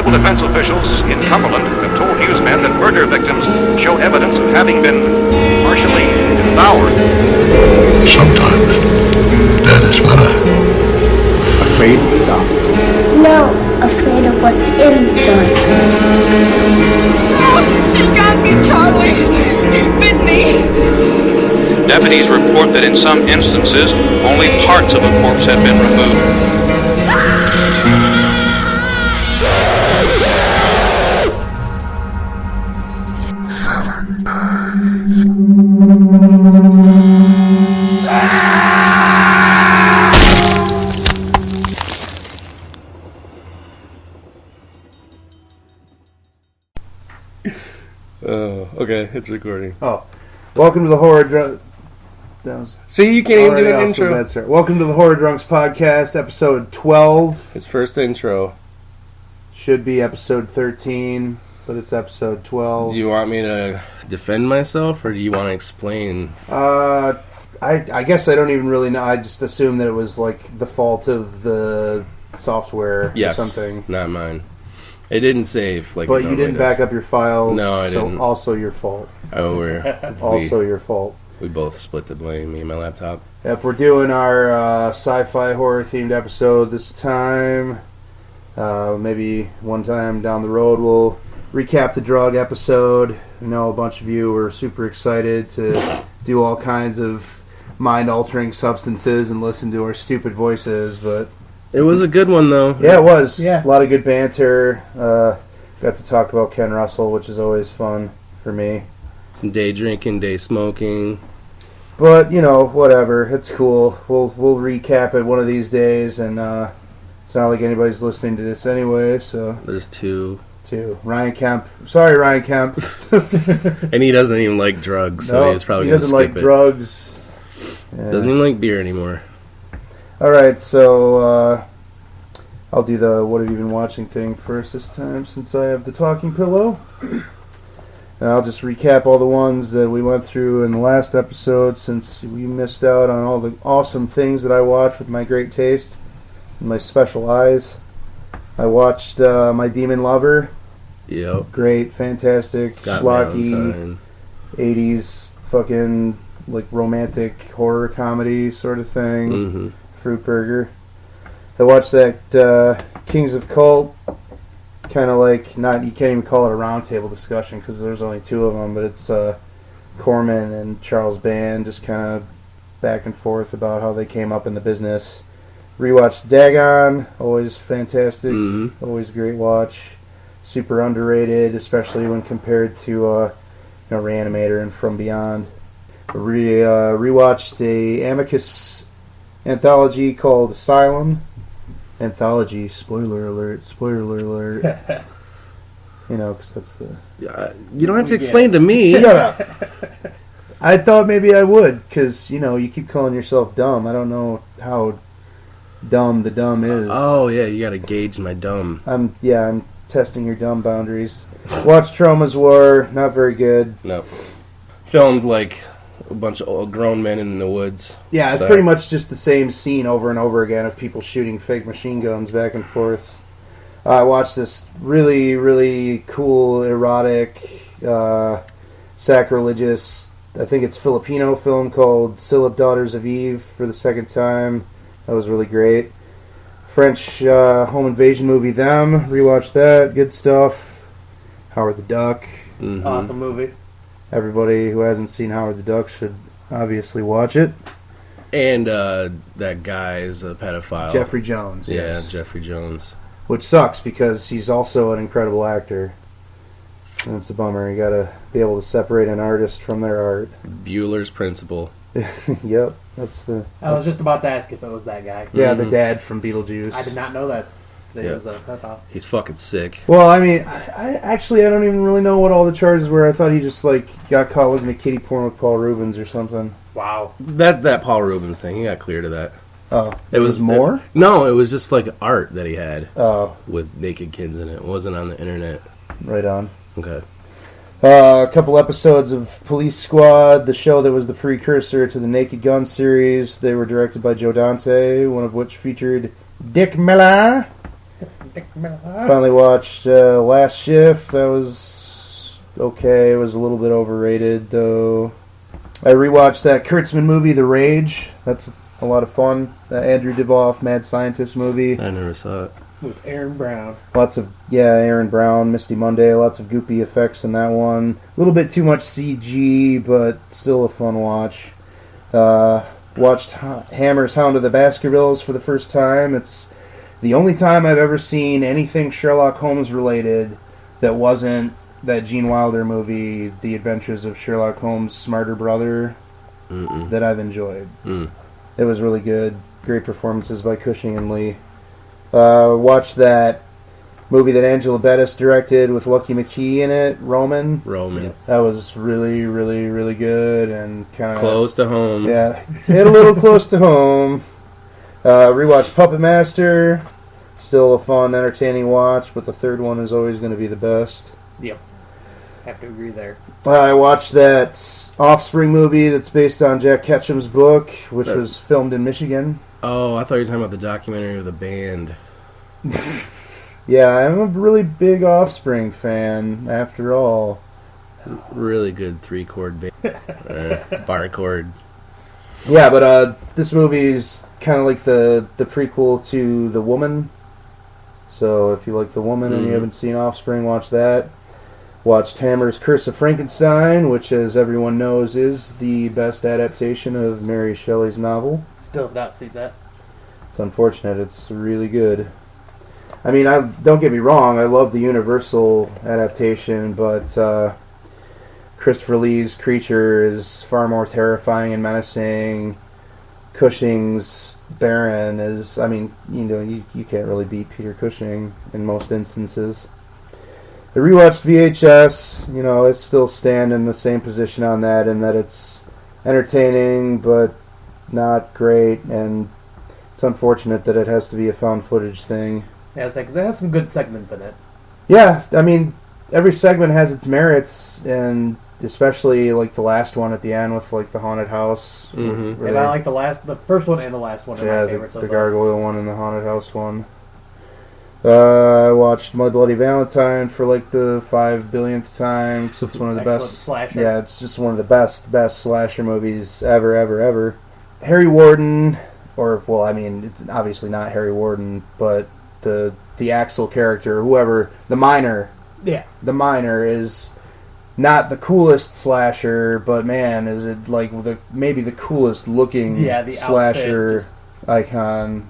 Civil defense officials in Cumberland have told newsmen that murder victims show evidence of having been partially devoured. Sometimes that is better. Afraid of the dark? No, afraid of what's in the dark. No! He got me, Charlie! He bit me! Deputies report that in some instances, only parts of a corpse have been removed. Okay, it's recording. Oh, welcome to the HorrorDrunks. See, you can't even do an intro. Welcome to the HorrorDrunks podcast, episode 12. It's first intro. Should be episode 13, but it's episode 12. Do you want me to defend myself, or do you want to explain? I guess I don't even really know. I just assumed that it was like the fault of the software or something. Not mine. It didn't save. But you didn't back up your files. No, I didn't. So also your fault. Oh, your fault. We both split the blame, me and my laptop. Yep, we're doing our sci-fi horror-themed episode this time. Maybe one time down the road we'll recap the drug episode. I know a bunch of you were super excited to do all kinds of mind-altering substances and listen to our stupid voices, but... It was a good one, though. Yeah, it was. Yeah. A lot of good banter. Got to talk about Ken Russell, which is always fun for me. Some day drinking, day smoking. But, you know, whatever. It's cool. We'll recap it one of these days, and it's not like anybody's listening to this anyway, so... There's two. Ryan Kemp. Sorry, Ryan Kemp. And he doesn't even like drugs, so he's probably going to skip it. He doesn't like drugs. Yeah. Doesn't even like beer anymore. Alright, so I'll do the what have you been watching thing first this time since I have the talking pillow. And I'll just recap all the ones that we went through in the last episode since we missed out on all the awesome things that I watched with my great taste and my special eyes. I watched My Demon Lover. Yep. Great, fantastic, schlocky, 80s fucking like romantic horror comedy sort of thing. Mm-hmm. Fruit Burger. I watched that Kings of Cult, kind of like, not, you can't even call it a roundtable discussion because there's only two of them, but it's Corman and Charles Band just kind of back and forth about how they came up in the business. Rewatched Dagon, always fantastic, always great watch. Super underrated, especially when compared to Reanimator and From Beyond. Rewatched a Amicus anthology called Asylum. Anthology, spoiler alert. You know, because that's the... You don't have to explain to me. Shut up. I thought maybe I would, because, you keep calling yourself dumb. I don't know how dumb the dumb is. Oh, yeah, you gotta gauge my dumb. I'm testing your dumb boundaries. Watched Trauma's War, not very good. No. Filmed like a bunch of old grown men in the woods. Yeah, it's pretty much just the same scene over and over again of people shooting fake machine guns back and forth. I watched this really, really cool, erotic, sacrilegious, I think it's Filipino film called Silip Daughters of Eve for the second time. That was really great. French home invasion movie Them, rewatched that, good stuff. Howard the Duck. Mm-hmm. Awesome movie. Everybody who hasn't seen Howard the Duck should obviously watch it. And that guy is a pedophile. Jeffrey Jones. Yeah, yes. Jeffrey Jones. Which sucks because he's also an incredible actor. And it's a bummer. You gotta be able to separate an artist from their art. Bueller's Principle. Yep, that's the... I was just about to ask if it was that guy. Yeah, the dad from Beetlejuice. I did not know that he was a pedophile. He's fucking sick. Well, I mean, I don't even really know what all the charges were. I thought he just, got caught looking at kitty porn with Paul Rubens or something. Wow. That Paul Rubens thing, he got cleared of that. Oh. It was more? No, it was just art that he had. Oh. With naked kids in it. It wasn't on the internet. Right on. Okay. A couple episodes of Police Squad, the show that was the precursor to the Naked Gun series. They were directed by Joe Dante, one of which featured Dick Miller. Finally watched Last Shift. That was okay. It was a little bit overrated, though. I rewatched that Kurtzman movie, The Rage. That's a lot of fun. That Andrew Divoff Mad Scientist movie. I never saw it. With Aaron Brown. Lots of, Aaron Brown, Misty Monday. Lots of goopy effects in that one. A little bit too much CG, but still a fun watch. Watched Hammer's Hound of the Baskervilles for the first time. It's the only time I've ever seen anything Sherlock Holmes related that wasn't that Gene Wilder movie, The Adventures of Sherlock Holmes' Smarter Brother, that I've enjoyed. It was really good. Great performances by Cushing and Lee. Watched that movie that Angela Bettis directed with Lucky McKee in it, Roman. That was really, really, really good and kind of close to home. Yeah, hit a little close to home. Rewatched Puppet Master. Still a fun, entertaining watch, but the third one is always going to be the best. Yep. Have to agree there. I watched that Offspring movie that's based on Jack Ketchum's book, which was filmed in Michigan. Oh, I thought you were talking about the documentary of the band. Yeah, I'm a really big Offspring fan, after all. Really good 3-chord band. Bar chord. Yeah, but this movie is kind of like the prequel to The Woman. So if you like The Woman and you haven't seen Offspring, watch that. Watched Hammer's Curse of Frankenstein, which, as everyone knows, is the best adaptation of Mary Shelley's novel. Still have not seen that. It's unfortunate. It's really good. I mean, don't get me wrong. I love the Universal adaptation, but Christopher Lee's creature is far more terrifying and menacing. Cushing's Baron is, I mean, you can't really beat Peter Cushing in most instances. I rewatched VHS. I still stand in the same position on that, in that it's entertaining, but not great, and it's unfortunate that it has to be a found footage thing. Yeah, it's like, 'cause it has some good segments in it. Yeah, I mean, every segment has its merits, and especially like the last one at the end with like the haunted house. Mm-hmm. And I like the first one and the last one. Yeah, my favorites the so far. gargoyle one and the haunted house one. I watched My Bloody Valentine for like the 5 billionth time. So it's one of the Excellent best. slasher. Yeah, it's just one of the best slasher movies ever. Harry Warden, it's obviously not Harry Warden, but the Axel character, whoever, the miner. Yeah. The miner is not the coolest slasher, but man, is it like maybe the coolest looking the slasher icon.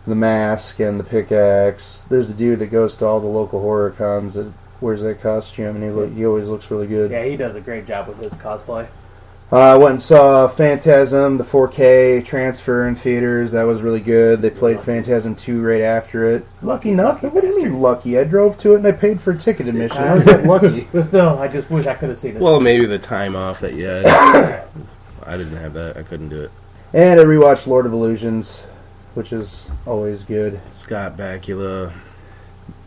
The mask and the pickaxe. There's a dude that goes to all the local horror cons that wears that costume, and he always looks really good. Yeah, he does a great job with his cosplay. I went and saw Phantasm, the 4K transfer in theaters. That was really good. They played Phantasm 2 right after it. Lucky nothing? What do you mean lucky? I drove to it and I paid for ticket admission. How is that lucky? But still, I just wish I could have seen it. Well, maybe the time off that you had. I didn't have that. I couldn't do it. And I rewatched Lord of Illusions, which is always good. Scott Bakula.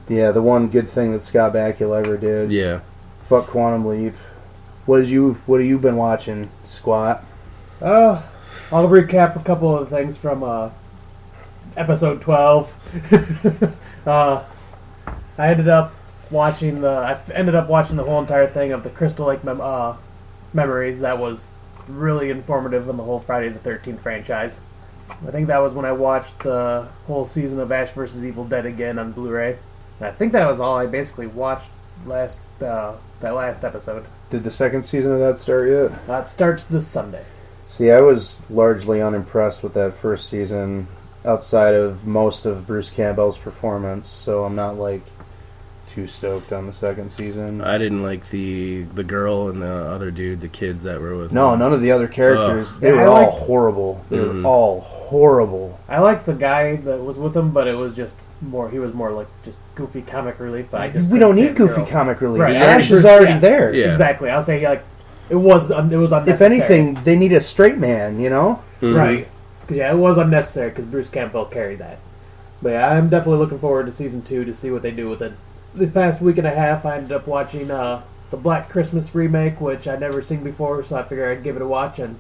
Yeah, the one good thing that Scott Bakula ever did. Yeah. Fuck Quantum Leap. What have you been watching, Squat? I'll recap a couple of things from episode 12. I ended up watching the whole entire thing of the Crystal Lake memories. That was really informative on the whole Friday the 13th franchise. I think that was when I watched the whole season of Ash vs. Evil Dead again on Blu-ray. And I think that was all I basically watched that last episode. Did the second season of that start yet? It starts this Sunday. See, I was largely unimpressed with that first season, outside of most of Bruce Campbell's performance, so I'm not, too stoked on the second season. I didn't like the girl and the other dude, the kids that were with No, him. none of the other characters. They were all horrible. They were all horrible. I liked the guy that was with him, but it was just more. He was more like just goofy comic relief. But We don't need goofy comic relief. Right. Ash is already there. Yeah. Exactly. I'll say it was unnecessary. If anything, they need a straight man. Mm-hmm. Right? Because it was unnecessary because Bruce Campbell carried that. But yeah, I'm definitely looking forward to season 2 to see what they do with it. This past week and a half, I ended up watching the Black Christmas remake, which I'd never seen before, so I figured I'd give it a watch, and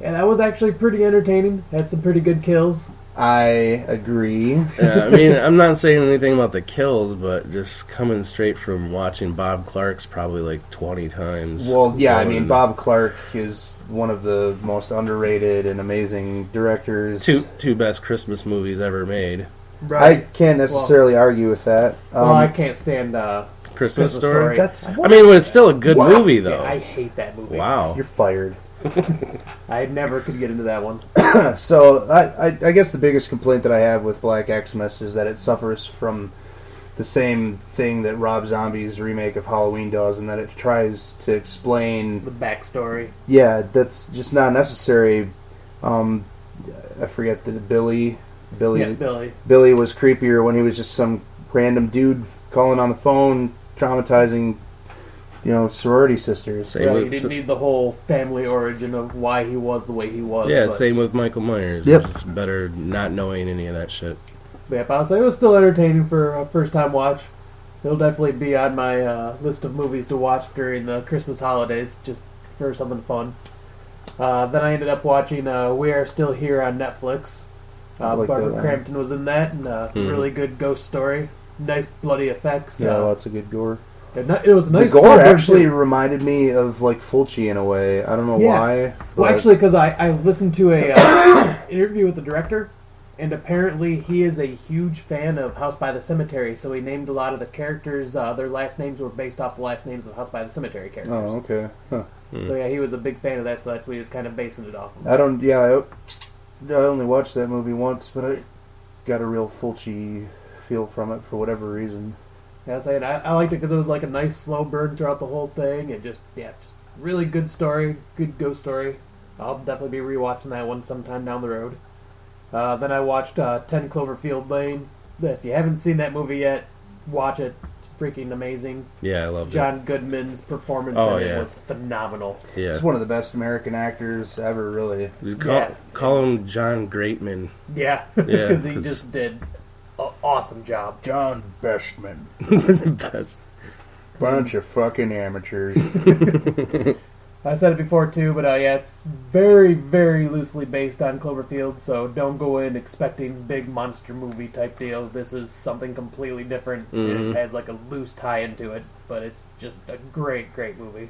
Yeah, that was actually pretty entertaining. Had some pretty good kills. I agree. Yeah, I mean, I'm not saying anything about the kills, but just coming straight from watching Bob Clark's probably like 20 times. Well, yeah, I mean, Going- Bob Clark is one of the most underrated and amazing directors. Two best Christmas movies ever made. I can't necessarily argue with that. Well, I can't stand Christmas Story? That's I mean, but it's still a good movie, though. Yeah, I hate that movie. Wow. You're fired. I never could get into that one. So I guess the biggest complaint that I have with Black Xmas is that it suffers from the same thing that Rob Zombie's remake of Halloween does, and that it tries to explain The backstory. Yeah, that's just not necessary. I forget that Billy Yeah, Billy. Billy was creepier when he was just some random dude calling on the phone, traumatizing, sorority sisters. Same Yeah, with- you didn't need the whole family origin of why he was the way he was. Yeah, but, same with Michael Myers. Yep. It's just better not knowing any of that shit. Yeah, but I'll say it was still entertaining for a first-time watch. It'll definitely be on my list of movies to watch during the Christmas holidays, just for something fun. Then I ended up watching We Are Still Here on Netflix. I like Barbara that one. Crampton was in that, and really good ghost story. Nice bloody effects. Yeah, lots of good gore. It was a nice. The gore slow burn, actually too. reminded me of like Fulci in a way. I don't know Yeah. why. Well, but- actually, because I listened to a interview with the director, and apparently he is a huge fan of House by the Cemetery, so he named a lot of the characters, their last names were based off the last names of House by the Cemetery characters. Oh, okay. Huh. So yeah, he was a big fan of that, so that's what he was kind of basing it off of. I don't. Yeah, I only watched that movie once, but I got a real Fulci feel from it for whatever reason. Yeah, I liked it because it was like a nice slow burn throughout the whole thing, and just really good story, good ghost story. I'll definitely be rewatching that one sometime down the road. Then I watched 10 Cloverfield Lane. If you haven't seen that movie yet, watch it. It's freaking amazing. Yeah, I love John Goodman's performance Oh, in it yeah. was phenomenal. it. Yeah. He's one of the best American actors ever, really. Call him John Greatman. Yeah, Yeah, because he 'cause- just did an awesome job. John Bestman. That's- Bunch of fucking amateurs. I said it before too, but it's very, very loosely based on Cloverfield, so don't go in expecting big monster movie type deal. This is something completely different. Mhm. It has like a loose tie into it, but it's just a great, great movie.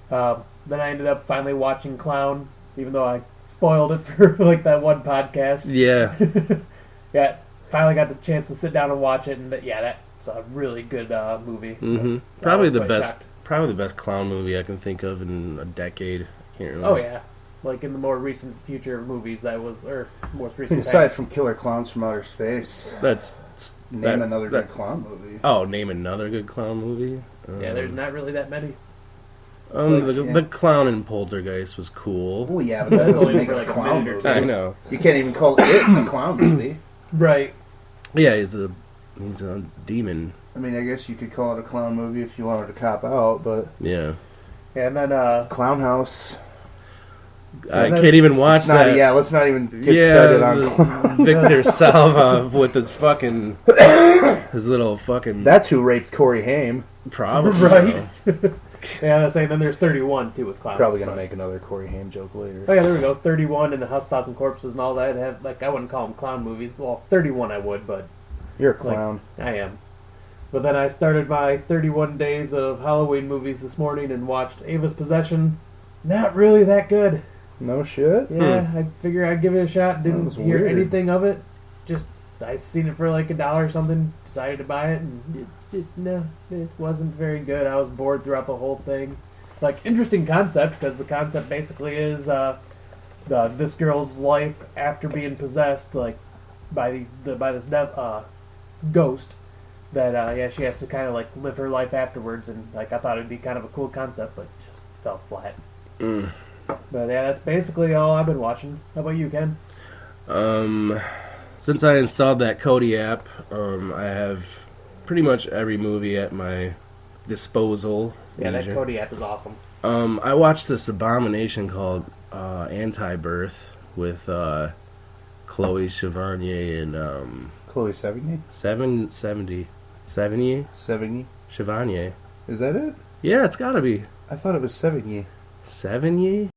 Then I ended up finally watching Clown, even though I spoiled it for like that one podcast. yeah. Yeah, finally got the chance to sit down and watch it, and that's a really good movie. hmm I Probably was the quite best. shocked. Probably the best clown movie I can think of in a decade. I can't remember. Oh yeah, like in the more recent future movies, or most recent. Aside past. from Killer Clowns from Outer Space, That's name that- another that- good clown movie. Oh, name another good clown movie. Yeah, there's not really that many. The clown in Poltergeist was cool. Well, yeah, but that That's doesn't only make for it a like a clown minute or movie. two. I know. You can't even call it a clown movie. Right. Yeah, he's a demon. I mean, I guess you could call it a clown movie if you wanted to cop out, but Yeah. And then Clown House. I can't even watch Let's not, that. yeah, let's not even get started on the- clown. Victor Salva with his fucking his little fucking That's who raped Corey Haim. problem. right. Yeah, I was saying then there's 31 too with clowns. Probably gonna but- make another Corey Haim joke later. Oh yeah, there we go. 31 and the House Thousand Corpses and all that. I wouldn't call them clown movies. Well, 31 I would, but You're a clown. I am. But then I started my 31 days of Halloween movies this morning and watched Ava's Possession. Not really that good. No shit. Yeah, I figure I'd give it a shot. Didn't was hear weird. anything of it. Just I seen it for like $1 or something. Decided to buy it, and it wasn't very good. I was bored throughout the whole thing. Like interesting concept because the concept basically is this girl's life after being possessed, like by this ghost. That she has to kind of like live her life afterwards, and like I thought it'd be kind of a cool concept, but it just fell flat. But yeah, that's basically all I've been watching. How about you, Ken? Since I installed that Kodi app, I have pretty much every movie at my disposal. Yeah, that leisure. Kodi app is awesome. I watched this abomination called Anti-Birth with Chloe Sevigny and Chloe Sevigny? Sevigny. Sevigny? Chevanier. Is that it? Yeah, it's gotta be. I thought it was Sevigny. Sevigny?